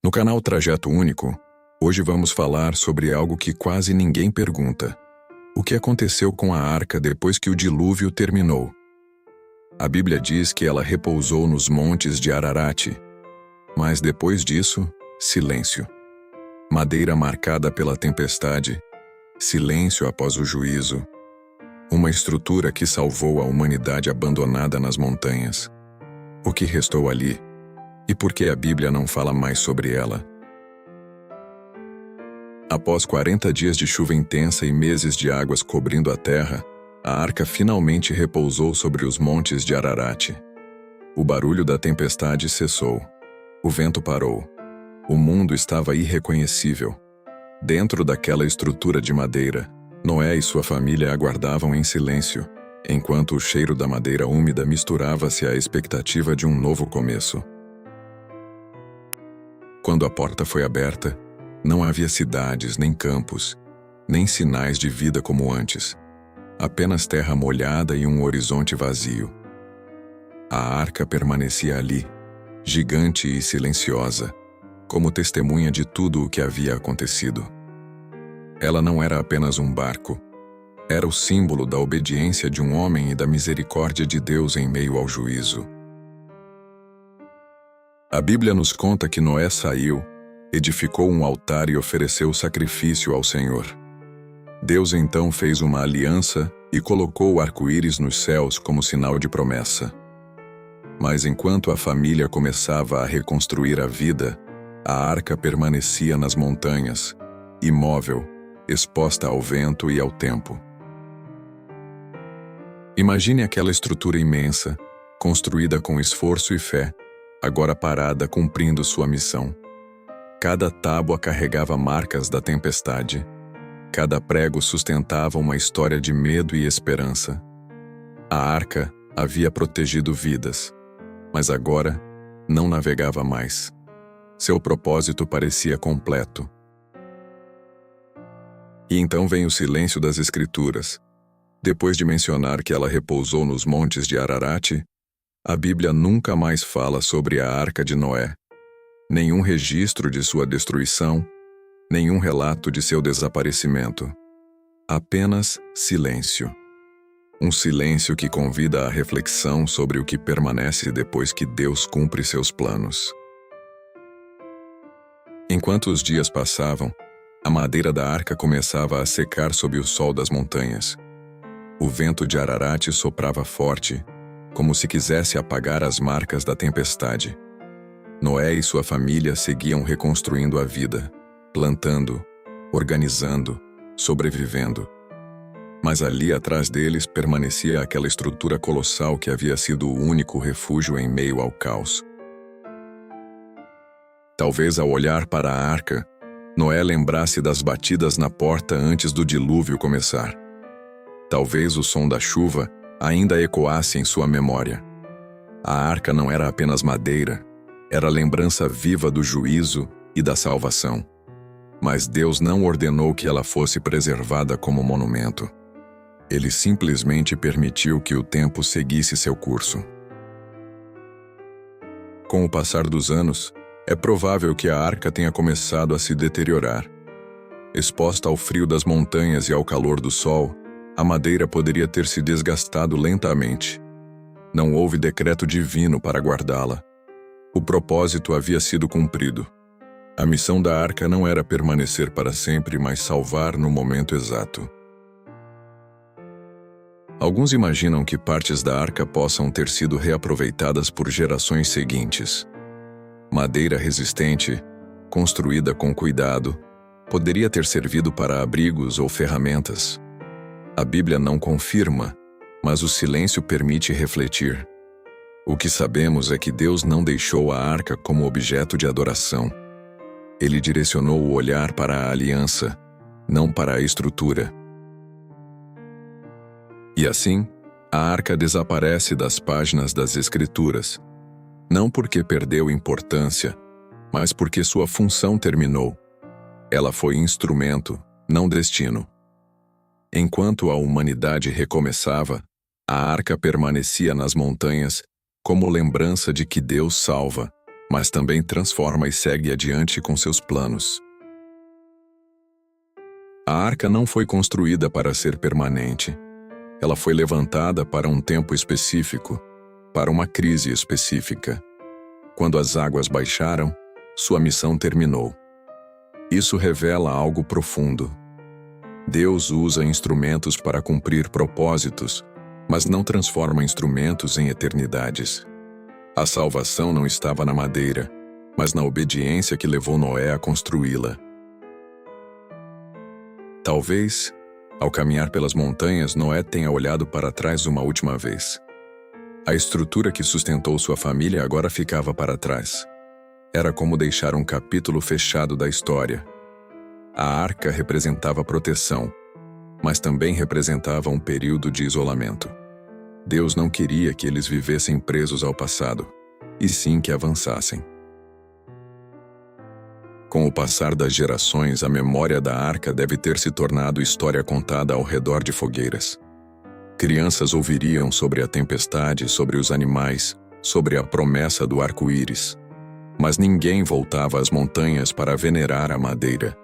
No canal Trajeto Único, hoje vamos falar sobre algo que quase ninguém pergunta. O que aconteceu com a arca depois que o dilúvio terminou? A Bíblia diz que ela repousou nos montes de Ararat. Mas depois disso, silêncio. Madeira marcada pela tempestade, silêncio após o juízo. Uma estrutura que salvou a humanidade abandonada nas montanhas. O que restou ali? E por que a Bíblia não fala mais sobre ela? Após 40 dias de chuva intensa e meses de águas cobrindo a terra, a arca finalmente repousou sobre os montes de Ararat. O barulho da tempestade cessou. O vento parou. O mundo estava irreconhecível. Dentro daquela estrutura de madeira, Noé e sua família aguardavam em silêncio, enquanto o cheiro da madeira úmida misturava-se à expectativa de um novo começo. Quando a porta foi aberta, não havia cidades, nem campos, nem sinais de vida como antes. Apenas terra molhada e um horizonte vazio. A arca permanecia ali, gigante e silenciosa, como testemunha de tudo o que havia acontecido. Ela não era apenas um barco. Era o símbolo da obediência de um homem e da misericórdia de Deus em meio ao juízo. A Bíblia nos conta que Noé saiu, edificou um altar e ofereceu sacrifício ao Senhor. Deus então fez uma aliança e colocou o arco-íris nos céus como sinal de promessa. Mas enquanto a família começava a reconstruir a vida, a arca permanecia nas montanhas, imóvel, exposta ao vento e ao tempo. Imagine aquela estrutura imensa, construída com esforço e fé, agora parada cumprindo sua missão. Cada tábua carregava marcas da tempestade. Cada prego sustentava uma história de medo e esperança. A arca havia protegido vidas, mas agora não navegava mais. Seu propósito parecia completo. E então vem o silêncio das Escrituras. Depois de mencionar que ela repousou nos montes de Ararat, a Bíblia nunca mais fala sobre a arca de Noé. Nenhum registro de sua destruição, nenhum relato de seu desaparecimento. Apenas silêncio. Um silêncio que convida à reflexão sobre o que permanece depois que Deus cumpre seus planos. Enquanto os dias passavam, a madeira da arca começava a secar sob o sol das montanhas. O vento de Ararat soprava forte, como se quisesse apagar as marcas da tempestade. Noé e sua família seguiam reconstruindo a vida, plantando, organizando, sobrevivendo. Mas ali atrás deles permanecia aquela estrutura colossal que havia sido o único refúgio em meio ao caos. Talvez ao olhar para a arca, Noé lembrasse das batidas na porta antes do dilúvio começar. Talvez o som da chuva ainda ecoasse em sua memória. A arca não era apenas madeira, era a lembrança viva do juízo e da salvação. Mas Deus não ordenou que ela fosse preservada como monumento. Ele simplesmente permitiu que o tempo seguisse seu curso. Com o passar dos anos, é provável que a arca tenha começado a se deteriorar. Exposta ao frio das montanhas e ao calor do sol, a madeira poderia ter se desgastado lentamente. Não houve decreto divino para guardá-la. O propósito havia sido cumprido. A missão da arca não era permanecer para sempre, mas salvar no momento exato. Alguns imaginam que partes da arca possam ter sido reaproveitadas por gerações seguintes. Madeira resistente, construída com cuidado, poderia ter servido para abrigos ou ferramentas. A Bíblia não confirma, mas o silêncio permite refletir. O que sabemos é que Deus não deixou a arca como objeto de adoração. Ele direcionou o olhar para a aliança, não para a estrutura. E assim, a arca desaparece das páginas das Escrituras, não porque perdeu importância, mas porque sua função terminou. Ela foi instrumento, não destino. Enquanto a humanidade recomeçava, a arca permanecia nas montanhas como lembrança de que Deus salva, mas também transforma e segue adiante com seus planos. A arca não foi construída para ser permanente. Ela foi levantada para um tempo específico, para uma crise específica. Quando as águas baixaram, sua missão terminou. Isso revela algo profundo. Deus usa instrumentos para cumprir propósitos, mas não transforma instrumentos em eternidades. A salvação não estava na madeira, mas na obediência que levou Noé a construí-la. Talvez, ao caminhar pelas montanhas, Noé tenha olhado para trás uma última vez. A estrutura que sustentou sua família agora ficava para trás. Era como deixar um capítulo fechado da história. A arca representava proteção, mas também representava um período de isolamento. Deus não queria que eles vivessem presos ao passado, e sim que avançassem. Com o passar das gerações, a memória da arca deve ter se tornado história contada ao redor de fogueiras. Crianças ouviriam sobre a tempestade, sobre os animais, sobre a promessa do arco-íris. Mas ninguém voltava às montanhas para venerar a madeira.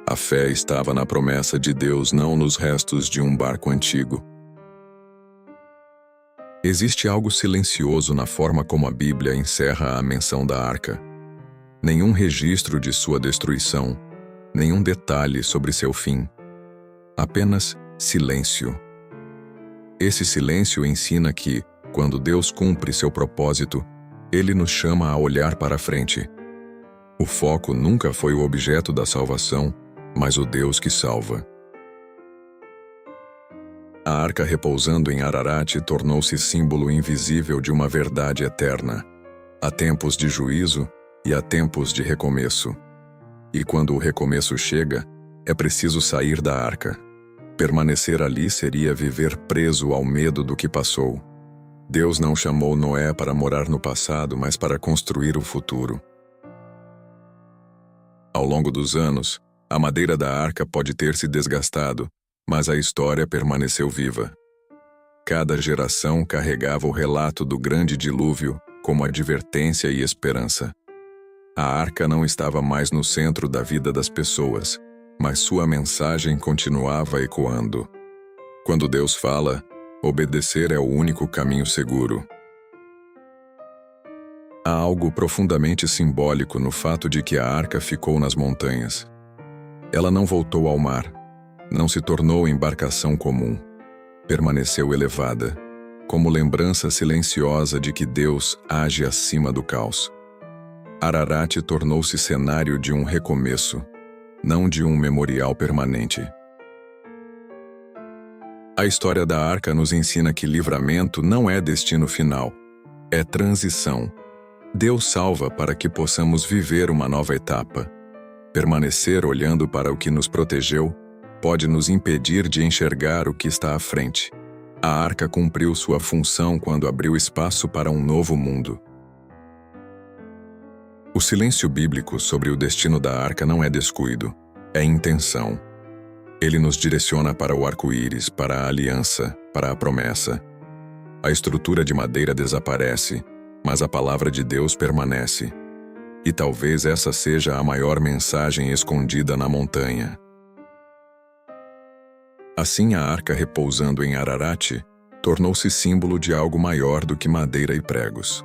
A fé estava na promessa de Deus, não nos restos de um barco antigo. Existe algo silencioso na forma como a Bíblia encerra a menção da arca. Nenhum registro de sua destruição, nenhum detalhe sobre seu fim. Apenas silêncio. Esse silêncio ensina que, quando Deus cumpre seu propósito, Ele nos chama a olhar para frente. O foco nunca foi o objeto da salvação, mas o Deus que salva. A arca repousando em Ararat tornou-se símbolo invisível de uma verdade eterna. Há tempos de juízo e há tempos de recomeço. E quando o recomeço chega, é preciso sair da arca. Permanecer ali seria viver preso ao medo do que passou. Deus não chamou Noé para morar no passado, mas para construir o futuro. Ao longo dos anos, a madeira da arca pode ter se desgastado, mas a história permaneceu viva. Cada geração carregava o relato do grande dilúvio como advertência e esperança. A arca não estava mais no centro da vida das pessoas, mas sua mensagem continuava ecoando. Quando Deus fala, obedecer é o único caminho seguro. Há algo profundamente simbólico no fato de que a arca ficou nas montanhas. Ela não voltou ao mar, não se tornou embarcação comum. Permaneceu elevada, como lembrança silenciosa de que Deus age acima do caos. Ararat tornou-se cenário de um recomeço, não de um memorial permanente. A história da arca nos ensina que livramento não é destino final, é transição. Deus salva para que possamos viver uma nova etapa. Permanecer olhando para o que nos protegeu pode nos impedir de enxergar o que está à frente. A arca cumpriu sua função quando abriu espaço para um novo mundo. O silêncio bíblico sobre o destino da arca não é descuido, é intenção. Ele nos direciona para o arco-íris, para a aliança, para a promessa. A estrutura de madeira desaparece, mas a palavra de Deus permanece. E talvez essa seja a maior mensagem escondida na montanha. Assim, a arca repousando em Ararat tornou-se símbolo de algo maior do que madeira e pregos.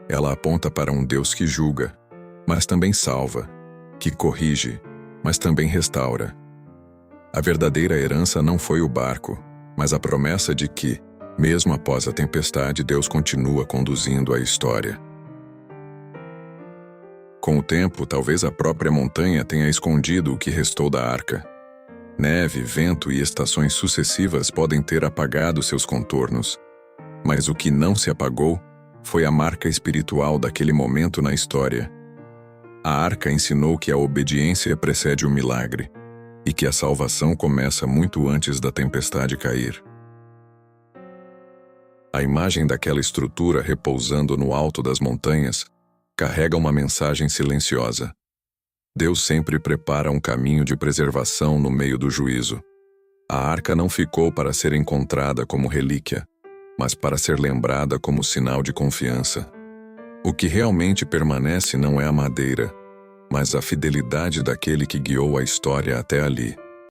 Ela aponta para um Deus que julga, mas também salva, que corrige, mas também restaura. A verdadeira herança não foi o barco, mas a promessa de que, mesmo após a tempestade, Deus continua conduzindo a história. Com o tempo, talvez a própria montanha tenha escondido o que restou da arca. Neve, vento e estações sucessivas podem ter apagado seus contornos, mas o que não se apagou foi a marca espiritual daquele momento na história. A arca ensinou que a obediência precede o milagre, e que a salvação começa muito antes da tempestade cair. A imagem daquela estrutura repousando no alto das montanhas carrega uma mensagem silenciosa. Deus sempre prepara um caminho de preservação no meio do juízo. A arca não ficou para ser encontrada como relíquia, mas para ser lembrada como sinal de confiança. O que realmente permanece não é a madeira, mas a fidelidade daquele que guiou a história até ali.